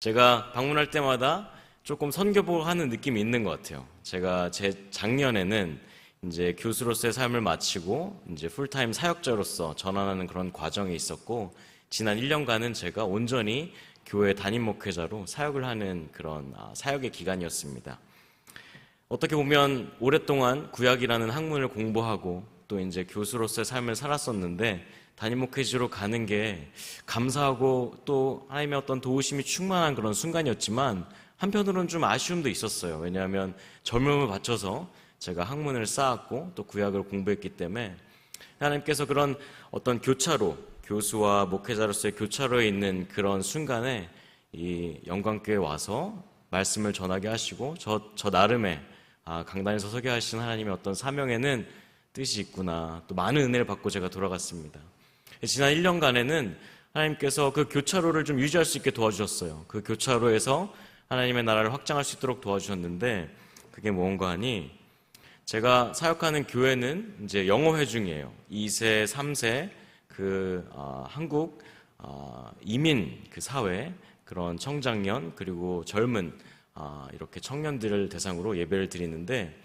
제가 방문할 때마다 조금 선교복을 하는 느낌이 있는 것 같아요. 제가 제 작년에는 이제 교수로서의 삶을 마치고 이제 풀타임 사역자로서 전환하는 그런 과정이 있었고, 지난 1년간은 제가 온전히 교회 담임 목회자로 사역을 하는 그런 사역의 기간이었습니다. 어떻게 보면 오랫동안 구약이라는 학문을 공부하고 또 이제 교수로서의 삶을 살았었는데, 담임 목회지로 가는 게 감사하고 또 하나님의 어떤 도우심이 충만한 그런 순간이었지만, 한편으로는 좀 아쉬움도 있었어요. 왜냐하면 젊음을 바쳐서 제가 학문을 쌓았고 또 구약을 공부했기 때문에 하나님께서 그런 어떤 교차로, 교수와 목회자로서의 교차로에 있는 그런 순간에 이 영광교회에 와서 말씀을 전하게 하시고 저 나름의 강단에서 서게 하신 하나님의 어떤 사명에는 뜻이 있구나, 또 많은 은혜를 받고 제가 돌아갔습니다. 지난 1년간에는 하나님께서 그 교차로를 좀 유지할 수 있게 도와주셨어요. 그 교차로에서 하나님의 나라를 확장할 수 있도록 도와주셨는데, 그게 뭔가 하니 제가 사역하는 교회는 이제 영어회 중이에요. 2세, 3세 한국 이민 그 사회, 그런 청장년 그리고 젊은 이렇게 청년들을 대상으로 예배를 드리는데,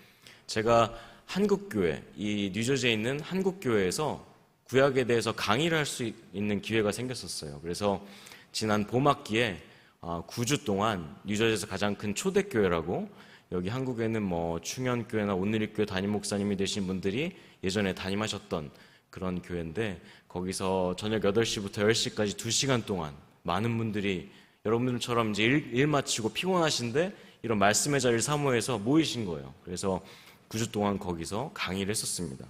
제가 한국교회, 이 뉴저지에 있는 한국교회에서 구약에 대해서 강의를 할 수 있는 기회가 생겼었어요. 그래서 지난 봄학기에 9주 동안 뉴저지에서 가장 큰 초대교회라고, 여기 한국에는 뭐 충현교회나 온누리교회 담임 목사님이 되신 분들이 예전에 담임하셨던 그런 교회인데, 거기서 저녁 8시부터 10시까지 2시간 동안 많은 분들이 여러분들처럼 이제 일 마치고 피곤하신데 이런 말씀의 자리를 사모해서 모이신 거예요. 그래서 9주 동안 거기서 강의를 했었습니다.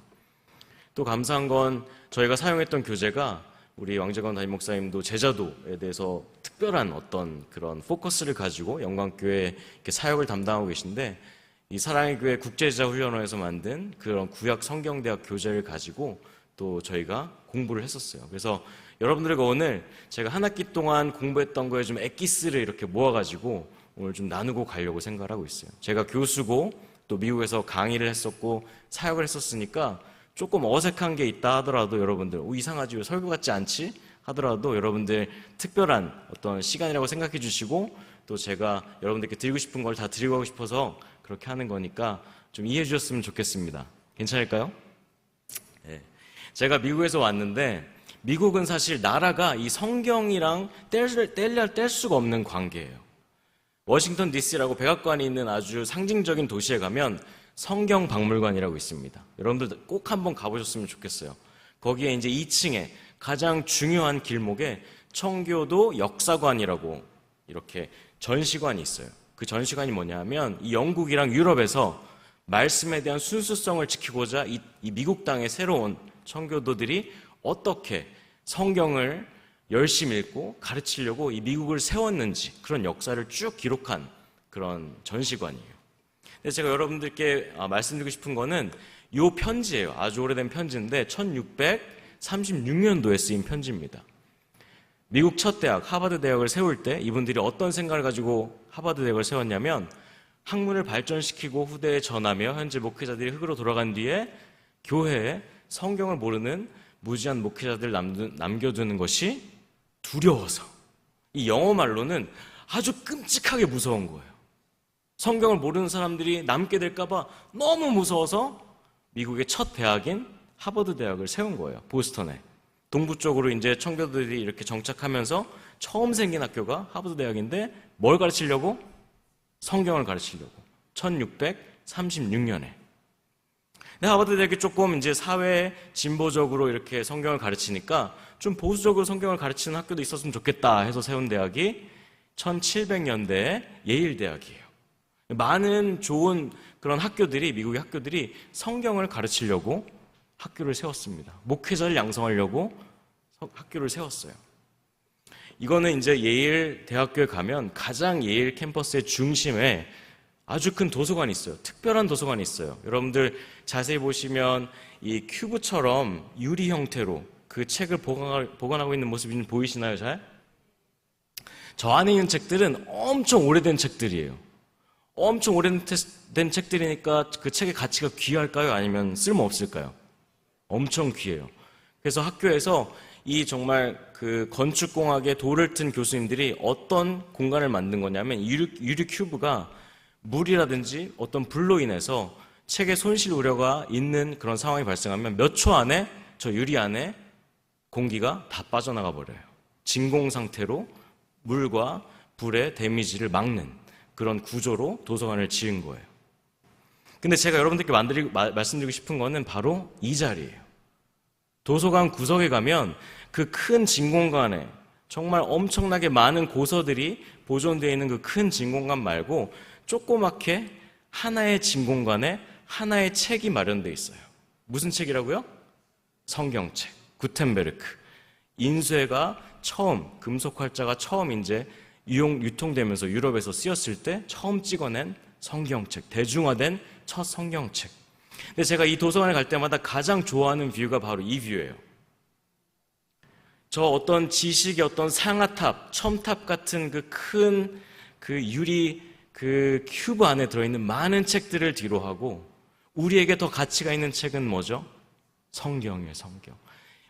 또 감사한 건 저희가 사용했던 교재가, 우리 왕재건 담임 목사님도 제자도에 대해서 특별한 어떤 그런 포커스를 가지고 영광교회 이렇게 사역을 담당하고 계신데, 이 사랑의 교회 국제제자훈련원에서 만든 그런 구약 성경대학 교재를 가지고 또 저희가 공부를 했었어요. 그래서 여러분들과 오늘 제가 한 학기 동안 공부했던 거에 좀 엑기스를 이렇게 모아가지고 오늘 좀 나누고 가려고 생각을 하고 있어요. 제가 교수고 또 미국에서 강의를 했었고 사역을 했었으니까 조금 어색한 게 있다 하더라도, 여러분들 이상하지, 왜 설교 같지 않지? 하더라도 여러분들 특별한 어떤 시간이라고 생각해 주시고, 또 제가 여러분들께 드리고 싶은 걸 다 드리고 싶어서 그렇게 하는 거니까 좀 이해해 주셨으면 좋겠습니다. 괜찮을까요? 네. 제가 미국에서 왔는데, 미국은 사실 나라가 이 성경이랑 뗄 수가 없는 관계예요. 워싱턴 DC라고 백악관이 있는 아주 상징적인 도시에 가면 성경 박물관이라고 있습니다. 여러분들 꼭 한번 가보셨으면 좋겠어요. 거기에 이제 2층에 가장 중요한 길목에 청교도 역사관이라고 이렇게 전시관이 있어요. 그 전시관이 뭐냐면, 이 영국이랑 유럽에서 말씀에 대한 순수성을 지키고자 이 미국 땅의 새로운 청교도들이 어떻게 성경을 열심히 읽고 가르치려고 이 미국을 세웠는지, 그런 역사를 쭉 기록한 그런 전시관이에요. 제가 여러분들께 말씀드리고 싶은 거는 이 편지예요. 아주 오래된 편지인데 1636년도에 쓰인 편지입니다. 미국 첫 대학 하버드 대학을 세울 때 이분들이 어떤 생각을 가지고 하버드 대학을 세웠냐면, 학문을 발전시키고 후대에 전하며 현재 목회자들이 흙으로 돌아간 뒤에 교회에 성경을 모르는 무지한 목회자들 남겨두는 것이 두려워서, 이 영어 말로는 아주 끔찍하게 무서운 거예요. 성경을 모르는 사람들이 남게 될까봐 너무 무서워서 미국의 첫 대학인 하버드 대학을 세운 거예요. 보스턴에. 동부 쪽으로 이제 청교도들이 이렇게 정착하면서 처음 생긴 학교가 하버드 대학인데, 뭘 가르치려고? 성경을 가르치려고. 1636년에. 근데 하버드 대학이 조금 이제 사회 진보적으로 이렇게 성경을 가르치니까 좀 보수적으로 성경을 가르치는 학교도 있었으면 좋겠다 해서 세운 대학이 1700년대의 예일 대학이에요. 많은 좋은 그런 학교들이, 미국의 학교들이 성경을 가르치려고 학교를 세웠습니다. 목회자를 양성하려고 학교를 세웠어요. 이거는 이제 예일 대학교에 가면 가장 예일 캠퍼스의 중심에 아주 큰 도서관이 있어요. 특별한 도서관이 있어요. 여러분들 자세히 보시면 이 큐브처럼 유리 형태로 그 책을 보관하고 있는 모습이 보이시나요? 잘? 저 안에 있는 책들은 엄청 오래된 책들이에요. 엄청 오래된 책들이니까 그 책의 가치가 귀할까요? 아니면 쓸모없을까요? 엄청 귀해요. 그래서 학교에서 이 정말 그 건축공학의 돌을 튼 교수님들이 어떤 공간을 만든 거냐면 유리 큐브가 물이라든지 어떤 불로 인해서 책에 손실 우려가 있는 그런 상황이 발생하면 몇 초 안에 저 유리 안에 공기가 다 빠져나가 버려요. 진공 상태로 물과 불의 데미지를 막는 그런 구조로 도서관을 지은 거예요. 근데 제가 여러분들께 말씀드리고 싶은 거는 바로 이 자리예요. 도서관 구석에 가면 그 큰 진공관에 정말 엄청나게 많은 고서들이 보존되어 있는 그 큰 진공관 말고 조그맣게 하나의 진공관에 하나의 책이 마련되어 있어요. 무슨 책이라고요? 성경책. 구텐베르크. 인쇄가 처음, 금속 활자가 처음 이제 유통되면서 유럽에서 쓰였을 때 처음 찍어낸 성경책, 대중화된 첫 성경책. 근데 제가 이 도서관에 갈 때마다 가장 좋아하는 뷰가 바로 이 뷰예요. 저 어떤 지식의 어떤 상아탑, 첨탑 같은 그 큰 그 유리 그 큐브 안에 들어있는 많은 책들을 뒤로 하고 우리에게 더 가치가 있는 책은 뭐죠? 성경이에요, 성경.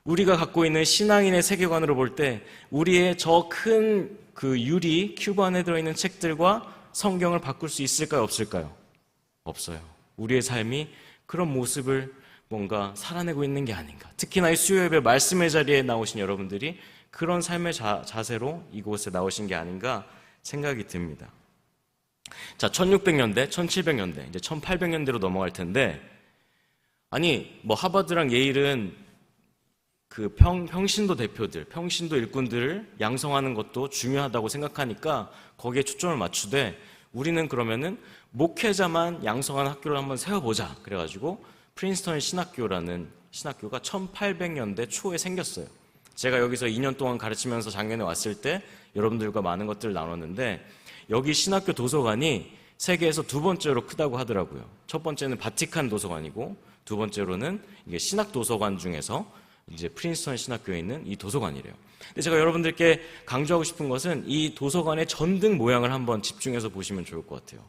우리가 갖고 있는 신앙인의 세계관으로 볼 때 우리의 저 큰 그 유리 큐브 안에 들어있는 책들과 성경을 바꿀 수 있을까요, 없을까요? 없어요. 우리의 삶이 그런 모습을 뭔가 살아내고 있는 게 아닌가. 특히나 이 수요예배 말씀의 자리에 나오신 여러분들이 그런 삶의 자세로 이곳에 나오신 게 아닌가 생각이 듭니다. 자, 1600년대, 1700년대, 이제 1800년대로 넘어갈 텐데, 아니, 뭐 하버드랑 예일은 그 평신도 대표들, 평신도 일꾼들을 양성하는 것도 중요하다고 생각하니까 거기에 초점을 맞추되 우리는 그러면은 목회자만 양성하는 학교를 한번 세워보자. 그래가지고 프린스턴 신학교라는 신학교가 1800년대 초에 생겼어요. 제가 여기서 2년 동안 가르치면서 작년에 왔을 때 여러분들과 많은 것들을 나눴는데 여기 신학교 도서관이 세계에서 두 번째로 크다고 하더라고요. 첫 번째는 바티칸 도서관이고 두 번째로는 이게 신학 도서관 중에서 이제 프린스턴 신학교에 있는 이 도서관이래요. 근데 제가 여러분들께 강조하고 싶은 것은 이 도서관의 전등 모양을 한번 집중해서 보시면 좋을 것 같아요.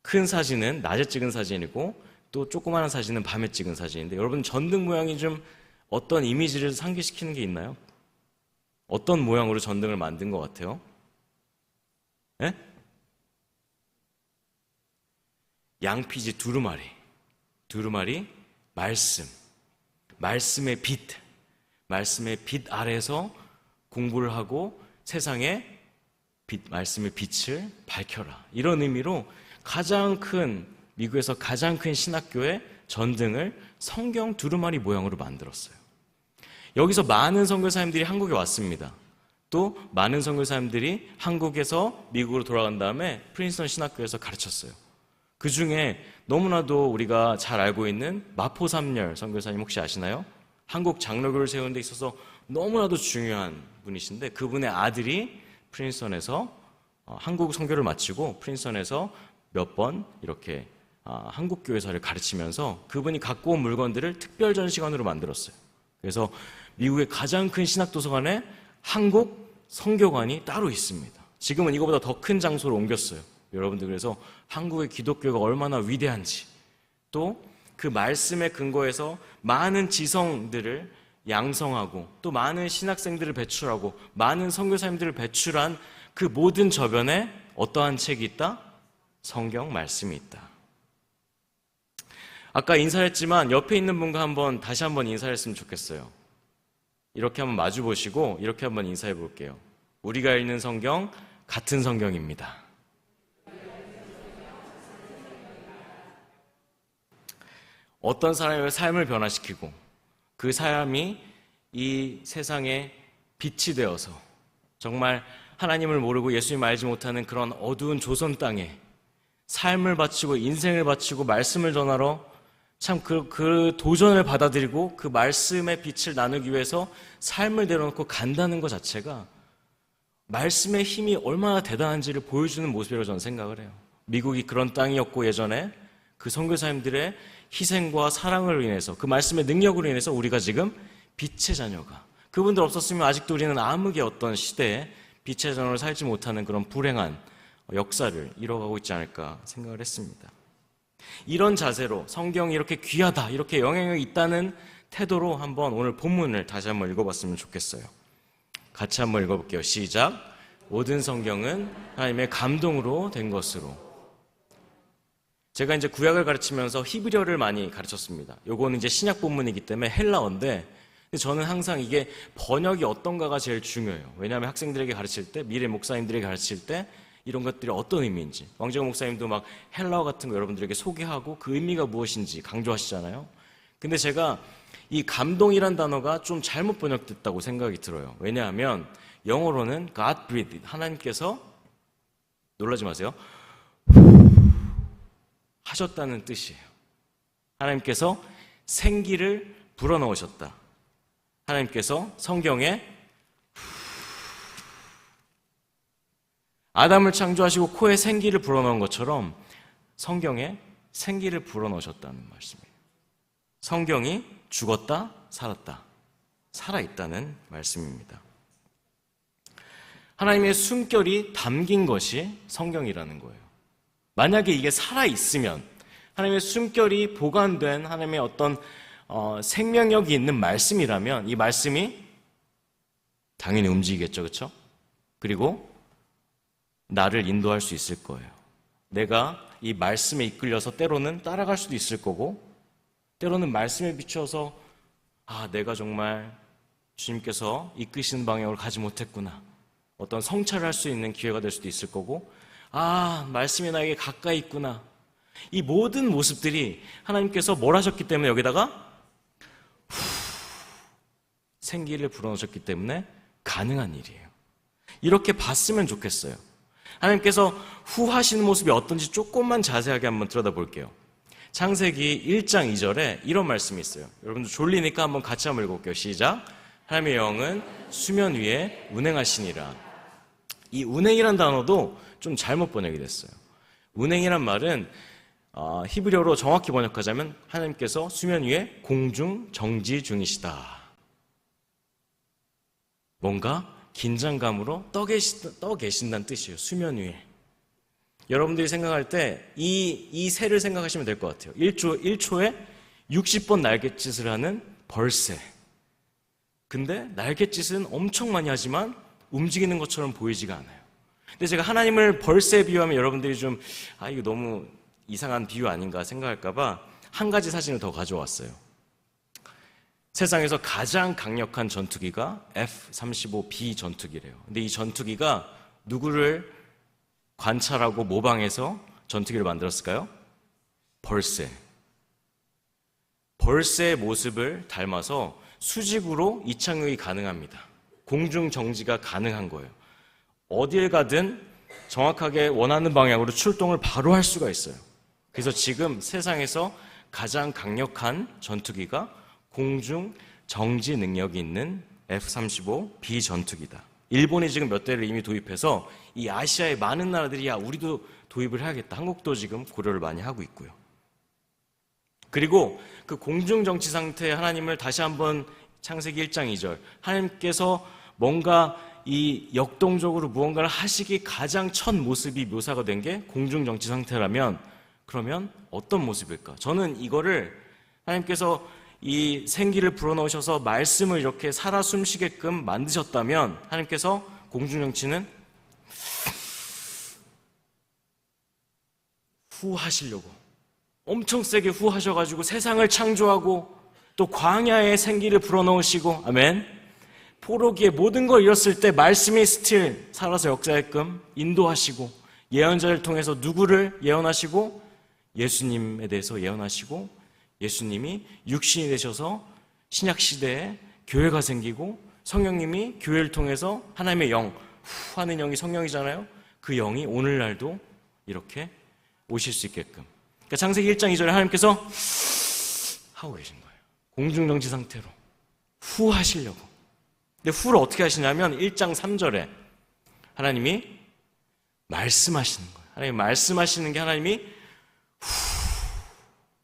큰 사진은 낮에 찍은 사진이고 또 조그마한 사진은 밤에 찍은 사진인데 여러분 전등 모양이 좀 어떤 이미지를 상기시키는 게 있나요? 어떤 모양으로 전등을 만든 것 같아요? 네? 양피지 두루마리 말씀의 빛 아래서 공부를 하고 세상에 말씀의 빛을 밝혀라. 이런 의미로 미국에서 가장 큰 신학교의 전등을 성경 두루마리 모양으로 만들었어요. 여기서 많은 선교사님들이 한국에 왔습니다. 또 많은 선교사님들이 한국에서 미국으로 돌아간 다음에 프린스턴 신학교에서 가르쳤어요. 그 중에 너무나도 우리가 잘 알고 있는 마포삼열 선교사님 혹시 아시나요? 한국 장로교를 세우는 데 있어서 너무나도 중요한 분이신데 그분의 아들이 프린스턴에서 한국 선교를 마치고 프린스턴에서 몇 번 이렇게 한국 교회사를 가르치면서 그분이 갖고 온 물건들을 특별 전시관으로 만들었어요. 그래서 미국의 가장 큰 신학도서관에 한국 선교관이 따로 있습니다. 지금은 이거보다 더 큰 장소로 옮겼어요. 여러분들 그래서 한국의 기독교가 얼마나 위대한지 또 그 말씀에 근거해서 많은 지성들을 양성하고 또 많은 신학생들을 배출하고 많은 선교사님들을 배출한 그 모든 저변에 어떠한 책이 있다? 성경 말씀이 있다. 아까 인사를 했지만 옆에 있는 분과 다시 한번 인사를 했으면 좋겠어요. 이렇게 한번 마주 보시고 이렇게 한번 인사해 볼게요. 우리가 읽는 성경 같은 성경입니다. 어떤 사람의 삶을 변화시키고 그 사람이 이 세상에 빛이 되어서 정말 하나님을 모르고 예수님 알지 못하는 그런 어두운 조선 땅에 삶을 바치고 인생을 바치고 말씀을 전하러 참 그 도전을 받아들이고 그 말씀의 빛을 나누기 위해서 삶을 내려놓고 간다는 것 자체가 말씀의 힘이 얼마나 대단한지를 보여주는 모습이라고 저는 생각을 해요. 미국이 그런 땅이었고 예전에 그 선교사님들의 희생과 사랑을 인해서 그 말씀의 능력으로 인해서 우리가 지금 빛의 자녀가 그분들 없었으면 아직도 우리는 암흑의 어떤 시대에 빛의 자녀로 살지 못하는 그런 불행한 역사를 이뤄가고 있지 않을까 생각을 했습니다. 이런 자세로 성경이 이렇게 귀하다, 이렇게 영향력이 있다는 태도로 한번 오늘 본문을 다시 한번 읽어봤으면 좋겠어요. 같이 한번 읽어볼게요. 시작. 모든 성경은 하나님의 감동으로 된 것으로. 제가 이제 구약을 가르치면서 히브리어를 많이 가르쳤습니다. 요거는 이제 신약 본문이기 때문에 헬라어인데, 저는 항상 이게 번역이 어떤가가 제일 중요해요. 왜냐하면 학생들에게 가르칠 때, 미래 목사님들에게 가르칠 때 이런 것들이 어떤 의미인지, 왕정호 목사님도 막 헬라어 같은 거 여러분들에게 소개하고 그 의미가 무엇인지 강조하시잖아요. 근데 제가 이 감동이란 단어가 좀 잘못 번역됐다고 생각이 들어요. 왜냐하면 영어로는 God breathed, 하나님께서, 놀라지 마세요, 하셨다는 뜻이에요. 하나님께서 생기를 불어넣으셨다. 하나님께서 성경에 아담을 창조하시고 코에 생기를 불어넣은 것처럼 성경에 생기를 불어넣으셨다는 말씀이에요. 성경이 죽었다, 살았다, 살아있다는 말씀입니다. 하나님의 숨결이 담긴 것이 성경이라는 거예요. 만약에 이게 살아있으면, 하나님의 숨결이 보관된 하나님의 어떤 생명력이 있는 말씀이라면 이 말씀이 당연히 움직이겠죠, 그렇죠? 그리고 나를 인도할 수 있을 거예요. 내가 이 말씀에 이끌려서 때로는 따라갈 수도 있을 거고, 때로는 말씀에 비추어서 내가 정말 주님께서 이끄시는 방향으로 가지 못했구나, 어떤 성찰을 할 수 있는 기회가 될 수도 있을 거고, 말씀이 나에게 가까이 있구나. 이 모든 모습들이 하나님께서 뭘 하셨기 때문에 여기다가 생기를 불어넣으셨기 때문에 가능한 일이에요. 이렇게 봤으면 좋겠어요. 하나님께서 후 하시는 모습이 어떤지 조금만 자세하게 한번 들여다볼게요. 창세기 1장 2절에 이런 말씀이 있어요. 여러분들 졸리니까 한번 같이 한번 읽어볼게요. 시작. 하나님의 영은 수면 위에 운행하시니라. 이 운행이란 단어도 좀 잘못 번역이 됐어요. 운행이란 말은 히브리어로 정확히 번역하자면 하나님께서 수면 위에 공중 정지 중이시다. 뭔가 긴장감으로 떠 계신다는 뜻이에요. 수면 위에. 여러분들이 생각할 때 이 새를 생각하시면 될 것 같아요. 1초에 60번 날갯짓을 하는 벌새. 근데 날갯짓은 엄청 많이 하지만 움직이는 것처럼 보이지가 않아요. 근데 제가 하나님을 벌새에 비유하면 여러분들이 좀 이거 너무 이상한 비유 아닌가 생각할까봐 한 가지 사진을 더 가져왔어요. 세상에서 가장 강력한 전투기가 F-35B 전투기래요. 근데 이 전투기가 누구를 관찰하고 모방해서 전투기를 만들었을까요? 벌새. 벌새의 모습을 닮아서 수직으로 이착륙이 가능합니다. 공중 정지가 가능한 거예요. 어디에 가든 정확하게 원하는 방향으로 출동을 바로 할 수가 있어요. 그래서 지금 세상에서 가장 강력한 전투기가 공중 정지 능력이 있는 F-35B 전투기다. 일본이 지금 몇 대를 이미 도입해서 이 아시아의 많은 나라들이 우리도 도입을 해야겠다. 한국도 지금 고려를 많이 하고 있고요. 그리고 그 공중 정지 상태의 하나님을 다시 한번 창세기 1장 2절, 하나님께서 뭔가 이 역동적으로 무언가를 하시기 가장 첫 모습이 묘사가 된 게 공중 정지 상태라면, 그러면 어떤 모습일까? 저는 이거를 하나님께서 이 생기를 불어넣으셔서 말씀을 이렇게 살아 숨쉬게끔 만드셨다면 하나님께서 공중정치는 후 하시려고 엄청 세게 후 하셔가지고 세상을 창조하고 또 광야에 생기를 불어넣으시고, 아멘, 포로기에 모든 걸 잃었을 때 말씀이 스틸 살아서 역사하게끔 인도하시고, 예언자를 통해서 누구를 예언하시고 예수님에 대해서 예언하시고, 예수님이 육신이 되셔서 신약시대에 교회가 생기고, 성령님이 교회를 통해서 하나님의 영, 후 하는 영이 성령이잖아요. 그 영이 오늘날도 이렇게 오실 수 있게끔. 그러니까 창세기 1장 2절에 하나님께서 하고 계신 거예요. 공중정지 상태로 후 하시려고. 근데 후를 어떻게 하시냐면 1장 3절에 하나님이 말씀하시는 거예요. 하나님이 말씀하시는 게 하나님이 후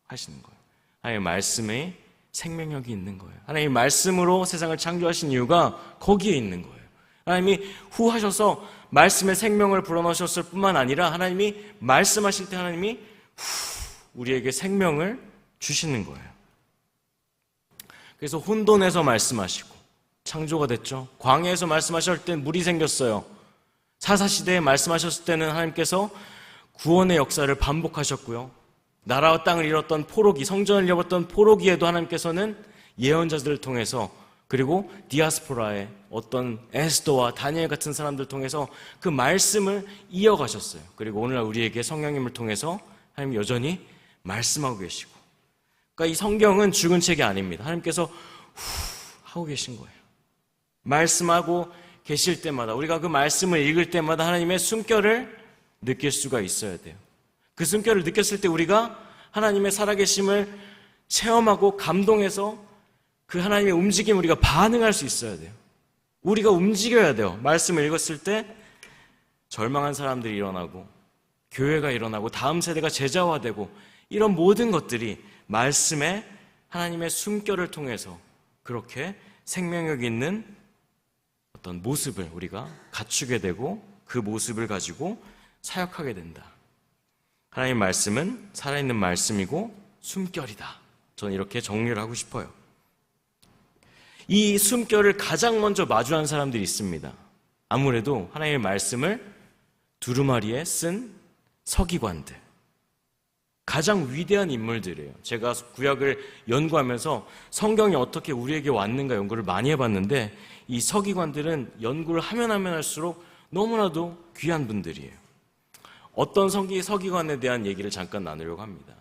하시는 거예요. 하나님의 말씀에 생명력이 있는 거예요. 하나님의 말씀으로 세상을 창조하신 이유가 거기에 있는 거예요. 하나님이 후 하셔서 말씀의 생명을 불어넣으셨을 뿐만 아니라 하나님이 말씀하실 때 하나님이 후 우리에게 생명을 주시는 거예요. 그래서 혼돈에서 말씀하시고 창조가 됐죠. 광야에서 말씀하실 때 물이 생겼어요. 사사시대에 말씀하셨을 때는 하나님께서 구원의 역사를 반복하셨고요. 나라와 땅을 잃었던 포로기, 성전을 잃었던 포로기에도 하나님께서는 예언자들을 통해서, 그리고 디아스포라의 어떤 에스더와 다니엘 같은 사람들을 통해서 그 말씀을 이어가셨어요. 그리고 오늘날 우리에게 성령님을 통해서 하나님 여전히 말씀하고 계시고, 그러니까 이 성경은 죽은 책이 아닙니다. 하나님께서 하고 계신 거예요. 말씀하고 계실 때마다, 우리가 그 말씀을 읽을 때마다 하나님의 숨결을 느낄 수가 있어야 돼요. 그 숨결을 느꼈을 때 우리가 하나님의 살아계심을 체험하고 감동해서 그 하나님의 움직임에 우리가 반응할 수 있어야 돼요. 우리가 움직여야 돼요. 말씀을 읽었을 때 절망한 사람들이 일어나고, 교회가 일어나고, 다음 세대가 제자화되고, 이런 모든 것들이 말씀에 하나님의 숨결을 통해서 그렇게 생명력 있는 어떤 모습을 우리가 갖추게 되고, 그 모습을 가지고 사역하게 된다. 하나님의 말씀은 살아있는 말씀이고 숨결이다. 저는 이렇게 정리를 하고 싶어요. 이 숨결을 가장 먼저 마주한 사람들이 있습니다. 아무래도 하나님의 말씀을 두루마리에 쓴 서기관들, 가장 위대한 인물들이에요. 제가 구약을 연구하면서 성경이 어떻게 우리에게 왔는가 연구를 많이 해봤는데, 이 서기관들은 연구를 하면 할수록 너무나도 귀한 분들이에요. 어떤 서기관에 대한 얘기를 잠깐 나누려고 합니다.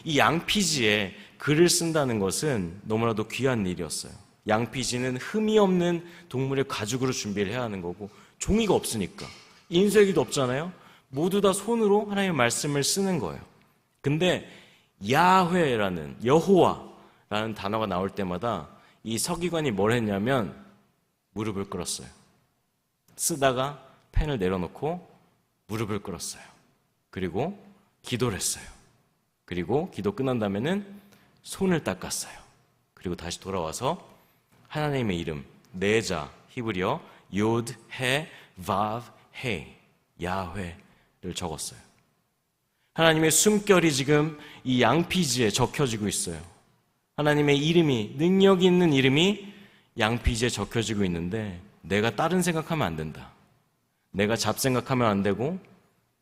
이 양피지에 글을 쓴다는 것은 너무나도 귀한 일이었어요. 양피지는 흠이 없는 동물의 가죽으로 준비를 해야 하는 거고, 종이가 없으니까, 인쇄기도 없잖아요. 모두 다 손으로 하나님의 말씀을 쓰는 거예요. 근데 야훼라는, 여호와라는 단어가 나올 때마다 이 서기관이 뭘 했냐면 무릎을 꿇었어요. 쓰다가 펜을 내려놓고 무릎을 꿇었어요. 그리고 기도를 했어요. 그리고 기도 끝난 다음에는 손을 닦았어요. 그리고 다시 돌아와서 하나님의 이름, 네자, 히브리어 요드, 해, 바브, 헤, 야훼를 적었어요. 하나님의 숨결이 지금 이 양피지에 적혀지고 있어요. 하나님의 이름이, 능력 있는 이름이 양피지에 적혀지고 있는데, 내가 다른 생각하면 안 된다. 내가 잡생각하면 안 되고,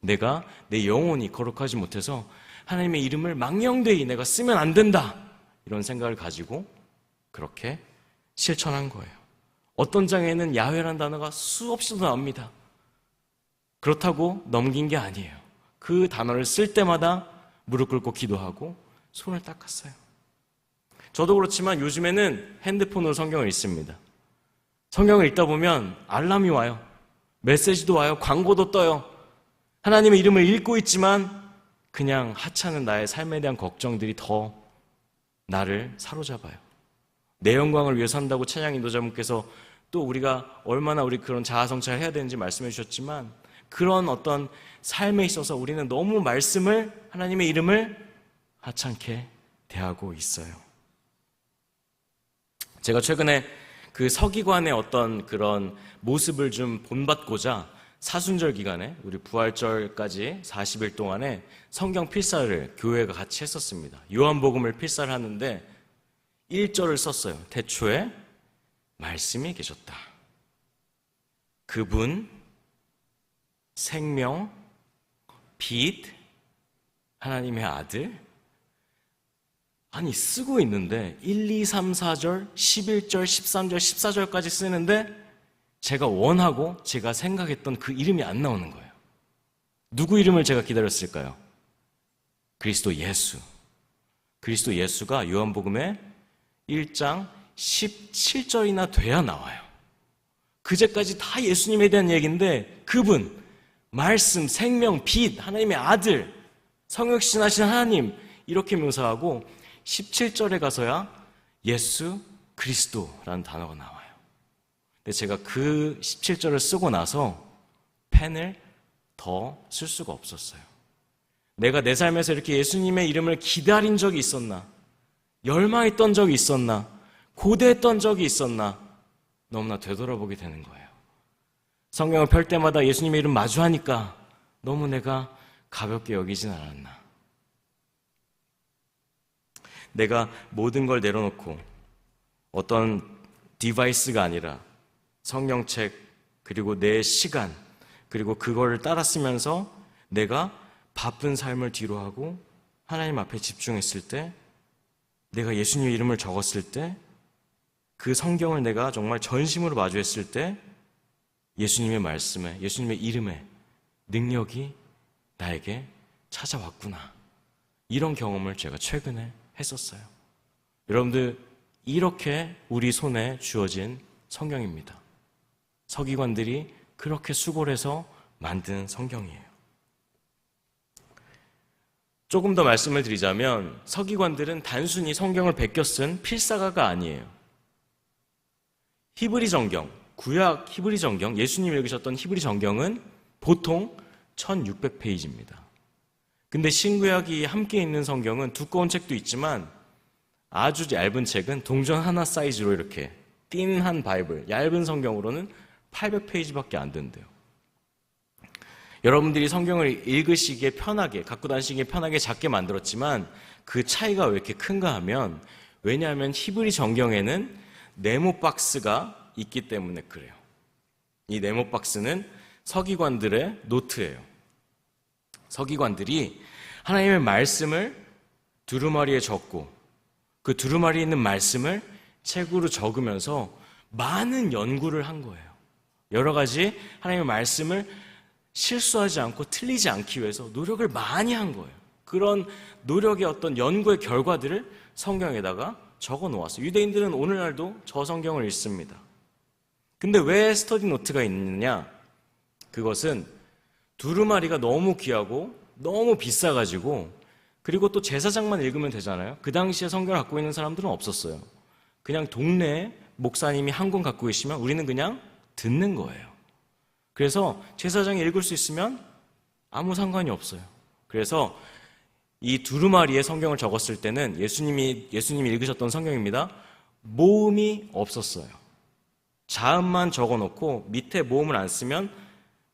내가 내 영혼이 거룩하지 못해서 하나님의 이름을 망령되이 내가 쓰면 안 된다. 이런 생각을 가지고 그렇게 실천한 거예요. 어떤 장에는 야훼라는 단어가 수없이 나옵니다. 그렇다고 넘긴 게 아니에요. 그 단어를 쓸 때마다 무릎 꿇고 기도하고 손을 닦았어요. 저도 그렇지만 요즘에는 핸드폰으로 성경을 읽습니다. 성경을 읽다 보면 알람이 와요. 메시지도 와요. 광고도 떠요. 하나님의 이름을 읽고 있지만 그냥 하찮은 나의 삶에 대한 걱정들이 더 나를 사로잡아요. 내 영광을 위해 산다고 찬양 인도자분께서 또 우리가 얼마나 우리 그런 자아성찰을 해야 되는지 말씀해 주셨지만, 그런 어떤 삶에 있어서 우리는 너무 말씀을, 하나님의 이름을 하찮게 대하고 있어요. 제가 최근에 그 서기관의 어떤 그런 모습을 좀 본받고자 사순절 기간에, 우리 부활절까지 40일 동안에 성경 필사를 교회가 같이 했었습니다. 요한복음을 필사를 하는데 1절을 썼어요. 태초에 말씀이 계셨다. 그분, 생명, 빛, 하나님의 아들. 아니, 쓰고 있는데 1, 2, 3, 4절, 11절, 13절, 14절까지 쓰는데 제가 원하고 제가 생각했던 그 이름이 안 나오는 거예요. 누구 이름을 제가 기다렸을까요? 그리스도 예수. 그리스도 예수가 요한복음에 1장 17절이나 돼야 나와요. 그제까지 다 예수님에 대한 얘기인데, 그분, 말씀, 생명, 빛, 하나님의 아들, 성육신하신 하나님, 이렇게 묘사하고 17절에 가서야 예수 그리스도라는 단어가 나와요. 근데 제가 그 17절을 쓰고 나서 펜을 더 쓸 수가 없었어요. 내가 내 삶에서 이렇게 예수님의 이름을 기다린 적이 있었나? 열망했던 적이 있었나? 고대했던 적이 있었나? 너무나 되돌아보게 되는 거예요. 성경을 펼 때마다 예수님의 이름 마주하니까 너무 내가 가볍게 여기진 않았나? 내가 모든 걸 내려놓고 어떤 디바이스가 아니라 성경책, 그리고 내 시간, 그리고 그거를 따라 쓰면서 내가 바쁜 삶을 뒤로하고 하나님 앞에 집중했을 때, 내가 예수님의 이름을 적었을 때, 그 성경을 내가 정말 전심으로 마주했을 때 예수님의 말씀에, 예수님의 이름에 능력이 나에게 찾아왔구나. 이런 경험을 제가 최근에 했었어요. 여러분들, 이렇게 우리 손에 주어진 성경입니다. 서기관들이 그렇게 수고를 해서 만든 성경이에요. 조금 더 말씀을 드리자면 서기관들은 단순히 성경을 베껴 쓴 필사가가 아니에요. 히브리 정경, 구약 히브리 정경, 예수님이 읽으셨던 히브리 정경은 보통 1600페이지입니다. 근데 신구약이 함께 있는 성경은 두꺼운 책도 있지만 아주 얇은 책은 동전 하나 사이즈로 이렇게 띵한 바이블, 얇은 성경으로는 800페이지밖에 안 된대요. 여러분들이 성경을 읽으시기에 편하게, 갖고 다니시기에 편하게 작게 만들었지만 그 차이가 왜 이렇게 큰가 하면, 왜냐하면 히브리 정경에는 네모 박스가 있기 때문에 그래요. 이 네모 박스는 서기관들의 노트예요. 서기관들이 하나님의 말씀을 두루마리에 적고 그 두루마리에 있는 말씀을 책으로 적으면서 많은 연구를 한 거예요. 여러 가지 하나님의 말씀을 실수하지 않고 틀리지 않기 위해서 노력을 많이 한 거예요. 그런 노력의 어떤 연구의 결과들을 성경에다가 적어 놓았어요. 유대인들은 오늘날도 저 성경을 읽습니다. 근데 왜 스터디 노트가 있느냐? 그것은 두루마리가 너무 귀하고 너무 비싸가지고, 그리고 또 제사장만 읽으면 되잖아요. 그 당시에 성경을 갖고 있는 사람들은 없었어요. 그냥 동네에 목사님이 한 권 갖고 계시면 우리는 그냥 듣는 거예요. 그래서 제사장이 읽을 수 있으면 아무 상관이 없어요. 그래서 이 두루마리에 성경을 적었을 때는 예수님이 읽으셨던 성경입니다. 모음이 없었어요. 자음만 적어놓고 밑에 모음을 안 쓰면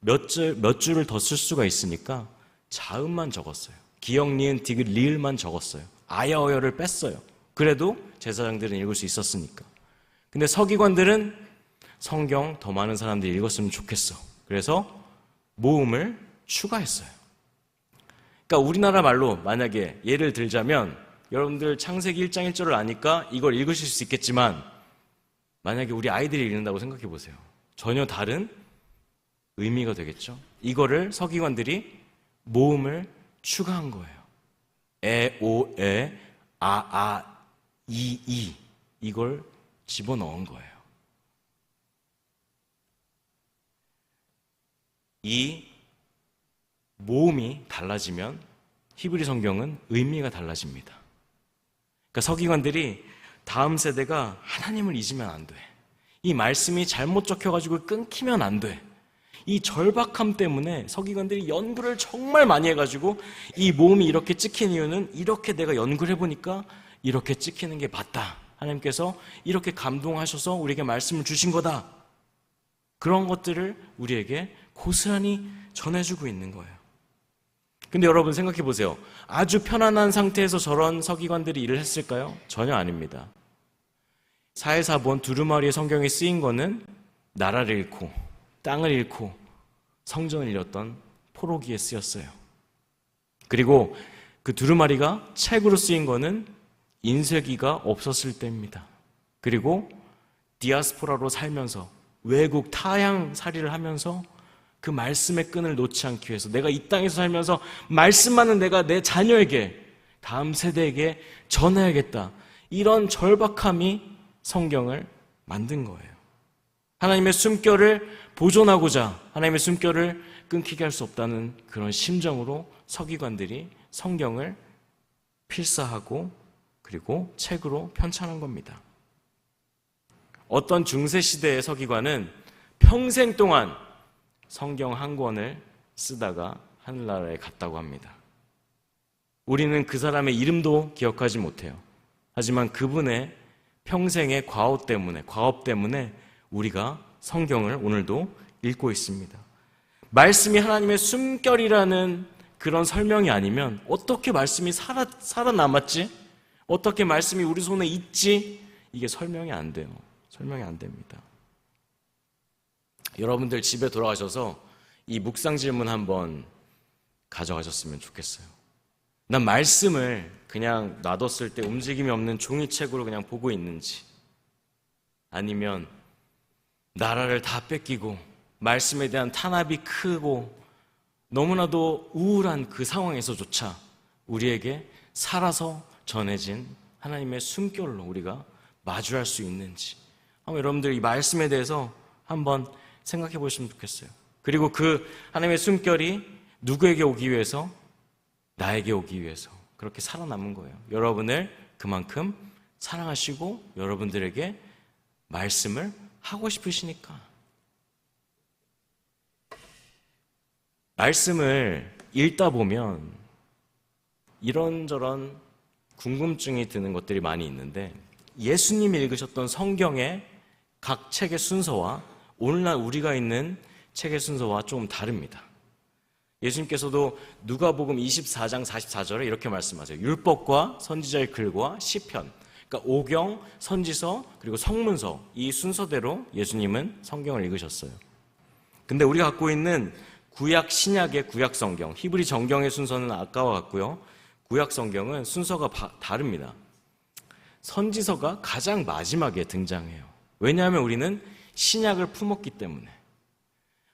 몇 줄을 더 쓸 수가 있으니까 자음만 적었어요. 기역, 니은, 디귿, 리을만 적었어요. 아야어여를 뺐어요. 그래도 제사장들은 읽을 수 있었으니까. 근데 서기관들은 성경 더 많은 사람들이 읽었으면 좋겠어. 그래서 모음을 추가했어요. 그러니까 우리나라 말로 만약에 예를 들자면, 여러분들 창세기 1장 1절을 아니까 이걸 읽으실 수 있겠지만, 만약에 우리 아이들이 읽는다고 생각해 보세요. 전혀 다른 의미가 되겠죠. 이거를 서기관들이 모음을 추가한 거예요. 에, 오, 에, 아, 이 이걸 집어넣은 거예요. 이 모음이 달라지면 히브리 성경은 의미가 달라집니다. 그러니까 서기관들이 다음 세대가 하나님을 잊으면 안 돼. 이 말씀이 잘못 적혀가지고 끊기면 안 돼. 이 절박함 때문에 서기관들이 연구를 정말 많이 해가지고 이 모음이 이렇게 찍힌 이유는 이렇게 내가 연구를 해보니까 이렇게 찍히는 게 맞다. 하나님께서 이렇게 감동하셔서 우리에게 말씀을 주신 거다. 그런 것들을 우리에게 고스란히 전해주고 있는 거예요. 근데 여러분 생각해 보세요. 아주 편안한 상태에서 저런 서기관들이 일을 했을까요? 전혀 아닙니다. 사해사본 두루마리의 성경이 쓰인 거는 나라를 잃고 땅을 잃고 성전을 잃었던 포로기에 쓰였어요. 그리고 그 두루마리가 책으로 쓰인 거는 인쇄기가 없었을 때입니다. 그리고 디아스포라로 살면서 외국 타향살이를 하면서 그 말씀의 끈을 놓지 않기 위해서 내가 이 땅에서 살면서 말씀만은 내가 내 자녀에게, 다음 세대에게 전해야겠다. 이런 절박함이 성경을 만든 거예요. 하나님의 숨결을 보존하고자 하나님의 숨결을 끊기게 할 수 없다는 그런 심정으로 서기관들이 성경을 필사하고 그리고 책으로 편찬한 겁니다. 어떤 중세시대의 서기관은 평생 동안 성경 한 권을 쓰다가 하늘나라에 갔다고 합니다. 우리는 그 사람의 이름도 기억하지 못해요. 하지만 그분의 평생의 과업 때문에 우리가 성경을 오늘도 읽고 있습니다. 말씀이 하나님의 숨결이라는 그런 설명이 아니면 어떻게 말씀이 살아남았지? 어떻게 말씀이 우리 손에 있지? 이게 설명이 안 돼요. 설명이 안 됩니다. 여러분들 집에 돌아가셔서 이 묵상 질문 한번 가져가셨으면 좋겠어요. 난 말씀을 그냥 놔뒀을 때 움직임이 없는 종이책으로 그냥 보고 있는지, 아니면 나라를 다 뺏기고 말씀에 대한 탄압이 크고 너무나도 우울한 그 상황에서조차 우리에게 살아서 전해진 하나님의 숨결로 우리가 마주할 수 있는지, 한번 여러분들 이 말씀에 대해서 한번 생각해 보시면 좋겠어요. 그리고 그 하나님의 숨결이 누구에게 오기 위해서? 나에게 오기 위해서 그렇게 살아남은 거예요. 여러분을 그만큼 사랑하시고 여러분들에게 말씀을 하고 싶으시니까. 말씀을 읽다 보면 이런저런 궁금증이 드는 것들이 많이 있는데, 예수님이 읽으셨던 성경의 각 책의 순서와 오늘날 우리가 있는 책의 순서와 좀 다릅니다. 예수님께서도 누가복음 24장 44절에 이렇게 말씀하세요. 율법과 선지자의 글과 시편, 그러니까 오경, 선지서, 그리고 성문서, 이 순서대로 예수님은 성경을 읽으셨어요. 근데 우리가 갖고 있는 구약 신약의 구약 성경, 히브리 정경의 순서는 아까와 같고요. 구약 성경은 순서가 다릅니다. 선지서가 가장 마지막에 등장해요. 왜냐하면 우리는 신약을 품었기 때문에.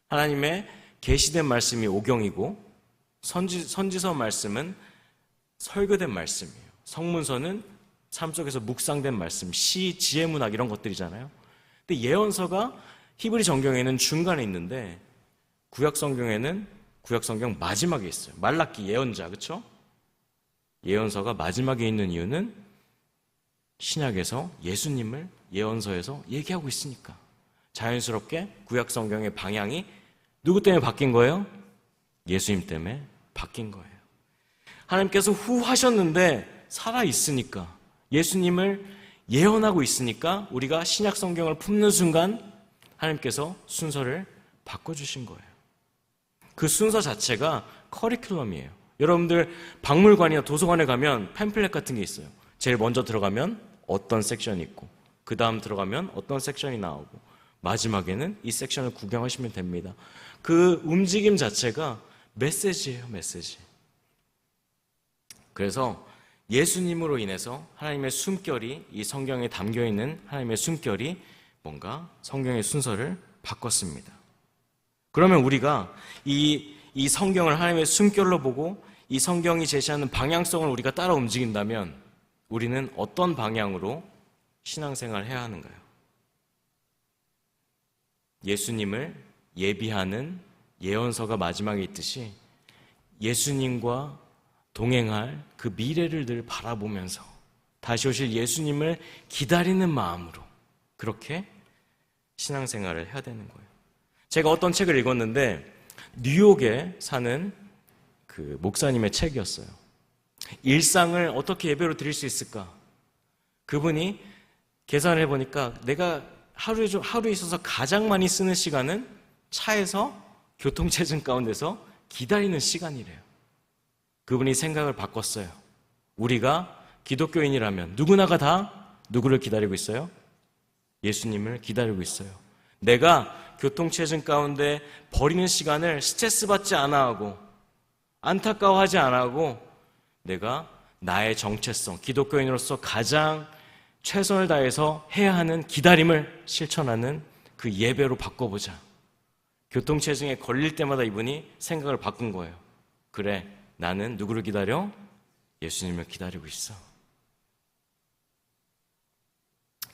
하나님의 계시된 말씀이 오경이고 선지서 말씀은 설교된 말씀이에요. 성문서는 삶 속에서 묵상된 말씀, 시, 지혜문학 이런 것들이잖아요. 근데 예언서가 히브리 정경에는 중간에 있는데 구약 성경에는 구약 성경 마지막에 있어요. 말라기 예언자, 그렇죠? 예언서가 마지막에 있는 이유는 신약에서 예수님을 예언서에서 얘기하고 있으니까. 자연스럽게 구약 성경의 방향이 누구 때문에 바뀐 거예요? 예수님 때문에 바뀐 거예요. 하나님께서 후하셨는데 살아있으니까, 예수님을 예언하고 있으니까 우리가 신약 성경을 품는 순간 하나님께서 순서를 바꿔주신 거예요. 그 순서 자체가 커리큘럼이에요. 여러분들 박물관이나 도서관에 가면 팸플렛 같은 게 있어요. 제일 먼저 들어가면 어떤 섹션이 있고, 그 다음 들어가면 어떤 섹션이 나오고, 마지막에는 이 섹션을 구경하시면 됩니다. 그 움직임 자체가 메시지예요, 메시지. 그래서 예수님으로 인해서 하나님의 숨결이, 이 성경에 담겨있는 하나님의 숨결이 뭔가 성경의 순서를 바꿨습니다. 그러면 우리가 이 성경을 하나님의 숨결로 보고 이 성경이 제시하는 방향성을 우리가 따라 움직인다면 우리는 어떤 방향으로 신앙생활을 해야 하는가요? 예수님을 예비하는 예언서가 마지막에 있듯이 예수님과 동행할 그 미래를 늘 바라보면서 다시 오실 예수님을 기다리는 마음으로 그렇게 신앙생활을 해야 되는 거예요. 제가 어떤 책을 읽었는데 뉴욕에 사는 그 목사님의 책이었어요. 일상을 어떻게 예배로 드릴 수 있을까? 그분이 계산을 해보니까 내가 하루에 있어서 가장 많이 쓰는 시간은 차에서 교통체증 가운데서 기다리는 시간이래요. 그분이 생각을 바꿨어요. 우리가 기독교인이라면 누구나가 다 누구를 기다리고 있어요? 예수님을 기다리고 있어요. 내가 교통체증 가운데 버리는 시간을 스트레스 받지 않아 하고 안타까워하지 않아 하고 내가 나의 정체성, 기독교인으로서 가장 최선을 다해서 해야 하는 기다림을 실천하는 그 예배로 바꿔보자. 교통체증에 걸릴 때마다 이분이 생각을 바꾼 거예요. 그래, 나는 누구를 기다려? 예수님을 기다리고 있어.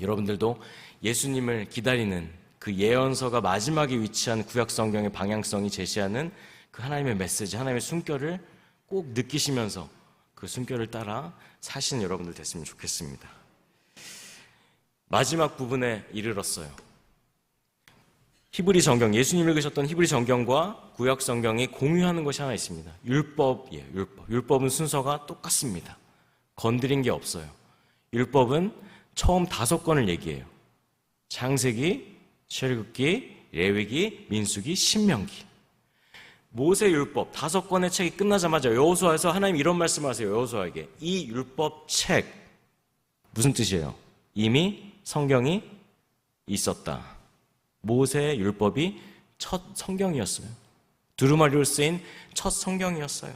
여러분들도 예수님을 기다리는 그 예언서가 마지막에 위치한 구약 성경의 방향성이 제시하는 그 하나님의 메시지, 하나님의 숨결을 꼭 느끼시면서 그 숨결을 따라 사시는 여러분들 됐으면 좋겠습니다. 마지막 부분에 이르렀어요. 히브리 성경, 예수님이 읽으셨던 히브리 성경과 구약 성경이 공유하는 것이 하나 있습니다. 율법이에요, 율법. 율법은 순서가 똑같습니다. 건드린 게 없어요. 율법은 처음 5권을 얘기해요. 창세기, 출애굽기, 레위기, 민수기, 신명기. 모세 율법 5권의 책이 끝나자마자 여호수아에서 하나님 이런 말씀을 하세요. 여호수아에게 이 율법 책 무슨 뜻이에요? 이미 성경이 있었다. 모세의 율법이 첫 성경이었어요. 두루마리로 쓰인 첫 성경이었어요.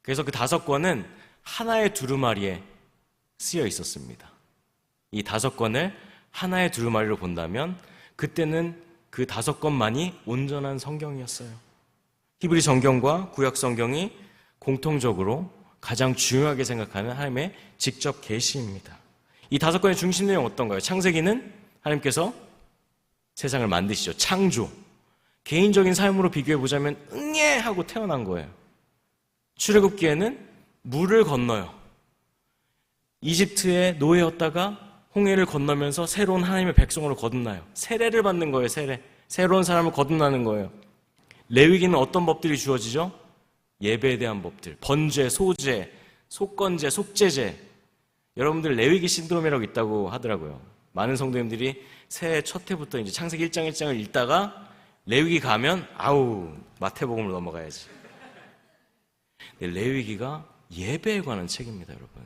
그래서 그 5권은 하나의 두루마리에 쓰여 있었습니다. 이 5권을 하나의 두루마리로 본다면 그때는 그 5권만이 온전한 성경이었어요. 히브리 성경과 구약 성경이 공통적으로 가장 중요하게 생각하는 하나님의 직접 계시입니다. 이 5권의 중심 내용은 어떤가요? 창세기는 하나님께서 세상을 만드시죠. 창조. 개인적인 삶으로 비교해보자면 응애 하고 태어난 거예요. 출애굽기에는 물을 건너요. 이집트의 노예였다가 홍해를 건너면서 새로운 하나님의 백성으로 거듭나요. 세례를 받는 거예요. 세례. 새로운 사람을 거듭나는 거예요. 레위기는 어떤 법들이 주어지죠? 예배에 대한 법들. 번제, 소제, 속건제, 속죄제. 여러분들 레위기 신드롬이라고 있다고 하더라고요. 많은 성도님들이 새해 첫 해부터 이제 창세기 1장 1장을 읽다가 레위기 가면 아우 마태복음으로 넘어가야지. 레위기가 예배에 관한 책입니다, 여러분.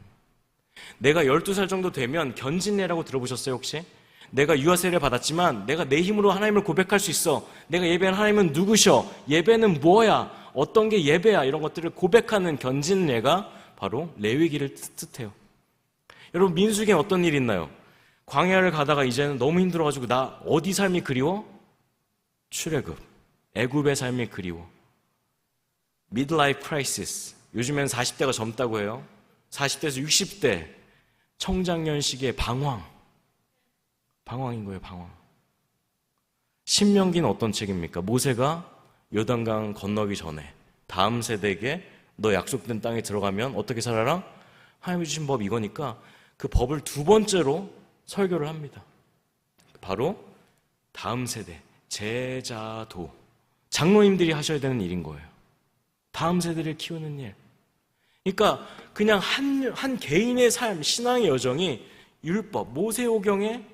내가 12살 정도 되면 견진례라고 들어보셨어요, 혹시? 내가 유아세례를 받았지만 내가 내 힘으로 하나님을 고백할 수 있어. 내가 예배하는 하나님은 누구셔? 예배는 뭐야? 어떤 게 예배야? 이런 것들을 고백하는 견진례가 바로 레위기를 뜻해요. 여러분, 민수기엔 어떤 일이 있나요? 광야를 가다가 이제는 너무 힘들어가지고 나 어디 삶이 그리워? 출애굽. 애굽의 삶이 그리워. midlife crisis. 요즘엔 40대가 젊다고 해요. 40대에서 60대. 청장년 시기의 방황. 방황인 거예요, 방황. 신명기는 어떤 책입니까? 모세가 요단강 건너기 전에 다음 세대에게 너 약속된 땅에 들어가면 어떻게 살아라? 하나님이 주신 법 이거니까 그 법을 2번째로 설교를 합니다. 바로 다음 세대, 제자도. 장로님들이 하셔야 되는 일인 거예요. 다음 세대를 키우는 일. 그러니까 그냥 한 개인의 삶, 신앙의 여정이 율법, 모세오경에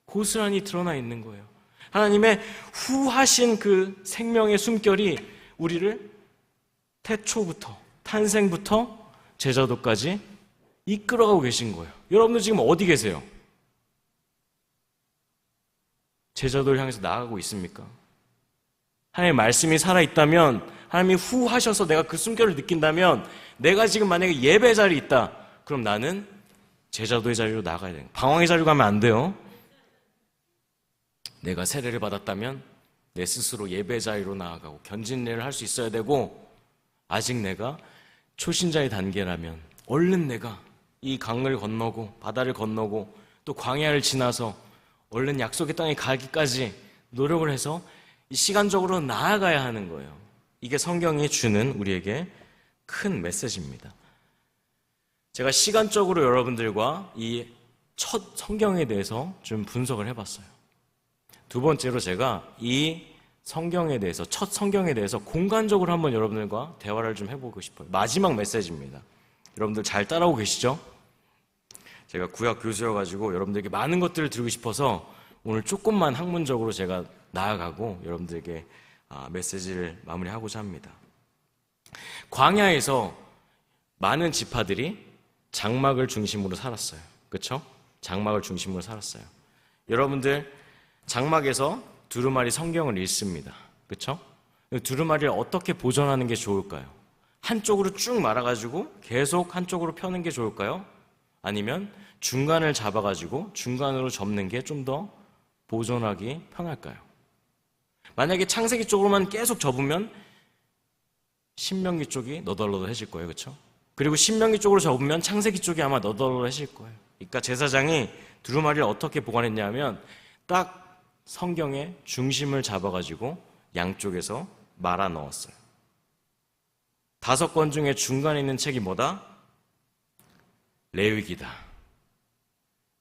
고스란히 드러나 있는 거예요. 하나님의 후하신 그 생명의 숨결이 우리를 태초부터, 탄생부터 제자도까지 이끌어가고 계신 거예요. 여러분들 지금 어디 계세요? 제자도를 향해서 나아가고 있습니까? 하나님의 말씀이 살아있다면, 하나님이 후하셔서 내가 그 숨결을 느낀다면, 내가 지금 만약에 예배 자리에 있다, 그럼 나는 제자도의 자리로 나가야 돼요. 방황의 자리로 가면 안 돼요. 내가 세례를 받았다면 내 스스로 예배 자리로 나아가고 견진례를 할 수 있어야 되고, 아직 내가 초신자의 단계라면 얼른 내가 이 강을 건너고 바다를 건너고 또 광야를 지나서 얼른 약속의 땅에 가기까지 노력을 해서 시간적으로 나아가야 하는 거예요. 이게 성경이 주는 우리에게 큰 메시지입니다. 제가 시간적으로 여러분들과 이 첫 성경에 대해서 좀 분석을 해봤어요. 2번째로 제가 이 성경에 대해서, 첫 성경에 대해서 공간적으로 한번 여러분들과 대화를 좀 해보고 싶어요. 마지막 메시지입니다. 여러분들 잘 따라오고 계시죠? 제가 구약 교수여가지고 여러분들에게 많은 것들을 드리고 싶어서 오늘 조금만 학문적으로 제가 나아가고 여러분들에게 메시지를 마무리하고자 합니다. 광야에서 많은 지파들이 장막을 중심으로 살았어요. 그렇죠? 장막을 중심으로 살았어요. 여러분들 장막에서 두루마리 성경을 읽습니다. 그렇죠? 두루마리를 어떻게 보존하는 게 좋을까요? 한쪽으로 쭉 말아가지고 계속 한쪽으로 펴는 게 좋을까요? 아니면 중간을 잡아가지고 중간으로 접는 게 좀 더 보존하기 편할까요? 만약에 창세기 쪽으로만 계속 접으면 신명기 쪽이 너덜너덜해질 거예요. 그렇죠? 그리고 신명기 쪽으로 접으면 창세기 쪽이 아마 너덜너덜해질 거예요. 그러니까 제사장이 두루마리를 어떻게 보관했냐면 딱 성경의 중심을 잡아가지고 양쪽에서 말아 넣었어요. 5권 중에 중간에 있는 책이 뭐다? 레위기다.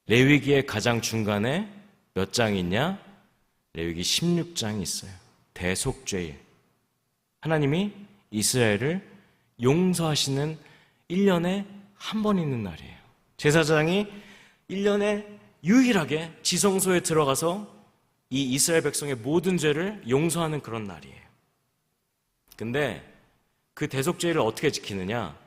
레위기의 가장 중간에 몇 장이 있냐? 레위기 16장이 있어요. 대속죄일. 하나님이 이스라엘을 용서하시는 1년에 한 번 있는 날이에요. 제사장이 1년에 유일하게 지성소에 들어가서 이 이스라엘 백성의 모든 죄를 용서하는 그런 날이에요. 근데 그 대속죄를 어떻게 지키느냐?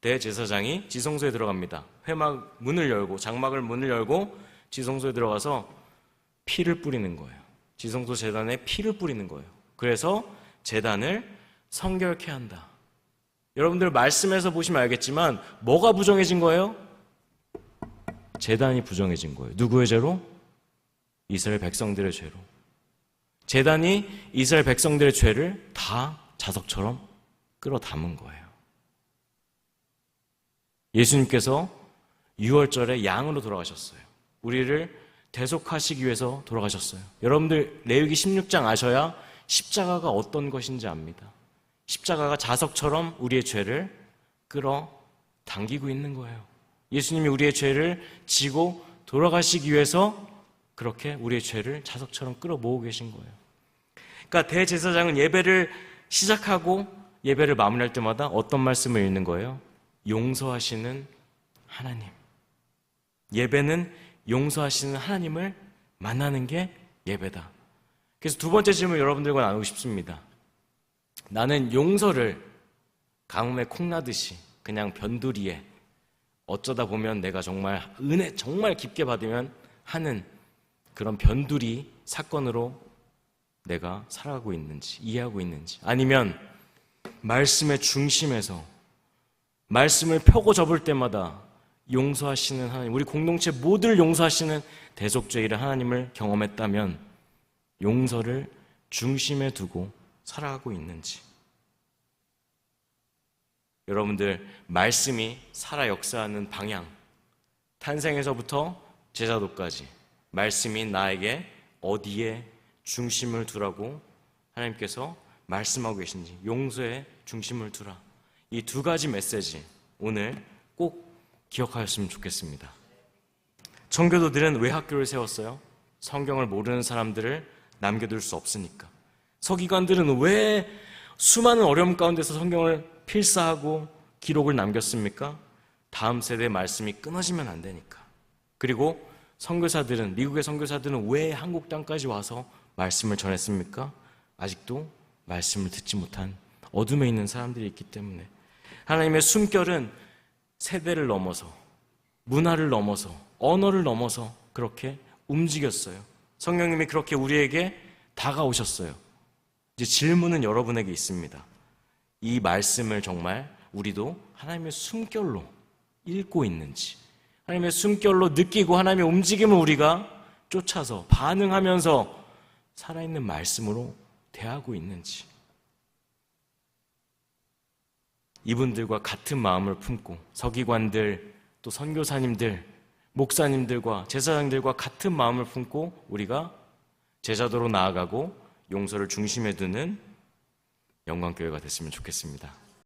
대제사장이 지성소에 들어갑니다. 회막 문을 열고, 장막을 문을 열고 지성소에 들어가서 피를 뿌리는 거예요. 지성소 제단에 피를 뿌리는 거예요. 그래서 제단을 성결케 한다. 여러분들 말씀에서 보시면 알겠지만 뭐가 부정해진 거예요? 제단이 부정해진 거예요. 누구의 죄로? 이스라엘 백성들의 죄로. 제단이 이스라엘 백성들의 죄를 다 자석처럼 끌어 담은 거예요. 예수님께서 6월절에 양으로 돌아가셨어요. 우리를 대속하시기 위해서 돌아가셨어요. 여러분들 레위기 16장 아셔야 십자가가 어떤 것인지 압니다. 십자가가 자석처럼 우리의 죄를 끌어 당기고 있는 거예요. 예수님이 우리의 죄를 지고 돌아가시기 위해서 그렇게 우리의 죄를 자석처럼 끌어 모으고 계신 거예요. 그러니까 대제사장은 예배를 시작하고 예배를 마무리할 때마다 어떤 말씀을 읽는 거예요? 용서하시는 하나님. 예배는 용서하시는 하나님을 만나는 게 예배다. 그래서 두 번째 질문 여러분들과 나누고 싶습니다. 나는 용서를 가뭄에 콩나듯이 그냥 변두리에 어쩌다 보면 내가 정말 은혜 정말 깊게 받으면 하는 그런 변두리 사건으로 내가 살아가고 있는지, 이해하고 있는지, 아니면 말씀의 중심에서 말씀을 펴고 접을 때마다 용서하시는 하나님, 우리 공동체 모두를 용서하시는 대속죄이를 하나님을 경험했다면 용서를 중심에 두고 살아가고 있는지. 여러분들 말씀이 살아 역사하는 방향, 탄생에서부터 제자도까지 말씀이 나에게 어디에 중심을 두라고 하나님께서 말씀하고 계신지, 용서에 중심을 두라. 이 두 가지 메시지 오늘 꼭 기억하셨으면 좋겠습니다. 청교도들은 왜 학교를 세웠어요? 성경을 모르는 사람들을 남겨둘 수 없으니까. 서기관들은 왜 수많은 어려움 가운데서 성경을 필사하고 기록을 남겼습니까? 다음 세대의 말씀이 끊어지면 안 되니까. 그리고 선교사들은, 미국의 선교사들은 왜 한국 땅까지 와서 말씀을 전했습니까? 아직도 말씀을 듣지 못한 어둠에 있는 사람들이 있기 때문에. 하나님의 숨결은 세대를 넘어서, 문화를 넘어서, 언어를 넘어서 그렇게 움직였어요. 성령님이 그렇게 우리에게 다가오셨어요. 이제 질문은 여러분에게 있습니다. 이 말씀을 정말 우리도 하나님의 숨결로 읽고 있는지, 하나님의 숨결로 느끼고 하나님의 움직임을 우리가 쫓아서 반응하면서 살아있는 말씀으로 대하고 있는지. 이분들과 같은 마음을 품고 서기관들, 또 선교사님들, 목사님들과 제사장들과 같은 마음을 품고 우리가 제자도로 나아가고 용서를 중심에 두는 영광교회가 됐으면 좋겠습니다.